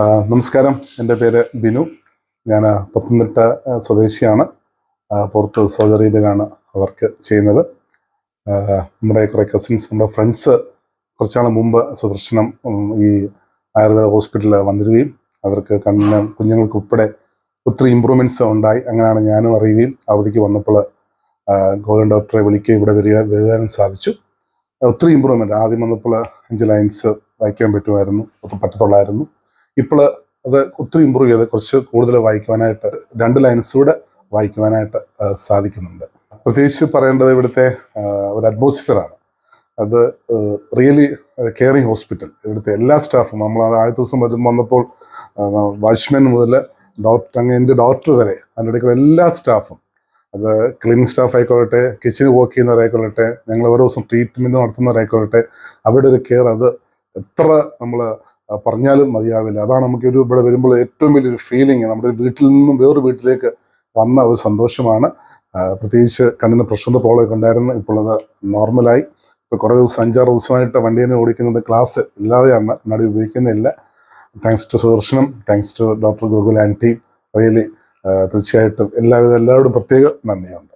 നമസ്കാരം, എൻ്റെ പേര് ബിനു. ഞാൻ പത്തനംതിട്ട സ്വദേശിയാണ്. പുറത്ത് സൗദി അറേബ്യയിലാണ് വർക്ക് ചെയ്യുന്നത്. നമ്മുടെ കുറേ കസിൻസ്, നമ്മുടെ ഫ്രണ്ട്സ് കുറച്ചാൾ മുമ്പ് സുദർശനം ഈ ആയുർവേദ ഹോസ്പിറ്റലിൽ വന്നിരുകയും അവർക്ക് കണ്ണിന് കുഞ്ഞുങ്ങൾക്ക് ഉൾപ്പെടെ ഒത്തിരി ഇമ്പ്രൂവ്മെൻറ്റ്സ് ഉണ്ടായി. അങ്ങനെയാണ് ഞാനും അറിയുകയും അവധിക്ക് വന്നപ്പോൾ ഗോൾഡൻ ഡോക്ടറെ വിളിക്കുകയും ഇവിടെ വരുവാനും സാധിച്ചു. ഒത്തിരി ഇമ്പ്രൂവ്മെൻറ്റ്. ആദ്യം വന്നപ്പോൾ 5 ലൈൻസ് വായിക്കാൻ പറ്റത്തുള്ളായിരുന്നു. ഇപ്പോൾ അത് ഒത്തിരി ഇമ്പ്രൂവ് ചെയ്ത് കുറച്ച് കൂടുതൽ വായിക്കുവാനായിട്ട് 2 ലൈൻസ് കൂടെ വായിക്കുവാനായിട്ട് സാധിക്കുന്നുണ്ട്. പ്രത്യേകിച്ച് പറയേണ്ടത് ഇവിടുത്തെ ഒരു അറ്റ്മോസ്ഫിയറാണ്. അത് റിയലി കെയറിങ് ഹോസ്പിറ്റൽ. ഇവിടുത്തെ എല്ലാ സ്റ്റാഫും, നമ്മൾ ആദ്യ ദിവസം വന്നപ്പോൾ വാച്ച്മാൻ മുതൽ എൻ്റെ ഡോക്ടർ വരെ, അതിൻ്റെ ഇടയ്ക്കുള്ള എല്ലാ സ്റ്റാഫും, അത് ക്ലീനിങ് സ്റ്റാഫ് ആയിക്കൊള്ളട്ടെ, കിച്ചണിൽ വർക്ക് ചെയ്യുന്നവരായിക്കൊള്ളട്ടെ, ഞങ്ങൾ ഓരോ ദിവസം ട്രീറ്റ്മെൻറ്റ് നടത്തുന്നവരായിക്കൊള്ളട്ടെ, അവരുടെ ഒരു കെയർ അത് എത്ര നമ്മൾ പറഞ്ഞാലും മതിയാവില്ല. അതാണ് നമുക്ക് ഇവിടെ വരുമ്പോൾ ഏറ്റവും വലിയൊരു ഫീലിംഗ്. നമ്മുടെ വീട്ടിൽ നിന്നും വേറൊരു വീട്ടിലേക്ക് വന്ന ഒരു സന്തോഷമാണ്. പ്രത്യേകിച്ച് കണ്ണിന് പ്രഷറിൻ്റെ പ്രോബ്ലമൊക്കെ ഉണ്ടായിരുന്നു. ഇപ്പോൾ അത് നോർമലായി. ഇപ്പോൾ കുറേ ദിവസം 5-6 ദിവസമായിട്ട് വണ്ടി തന്നെ ഓടിക്കുന്നുണ്ട്. ക്ലാസ് ഇല്ലാതെയാണ്, കണ്ണാടി ഉപയോഗിക്കുന്നില്ല. Thanks to Sudarshanam, thanks to doctor Gokul and team. Really തീർച്ചയായിട്ടും എല്ലാവരോടും പ്രത്യേക നന്ദിയുണ്ട്.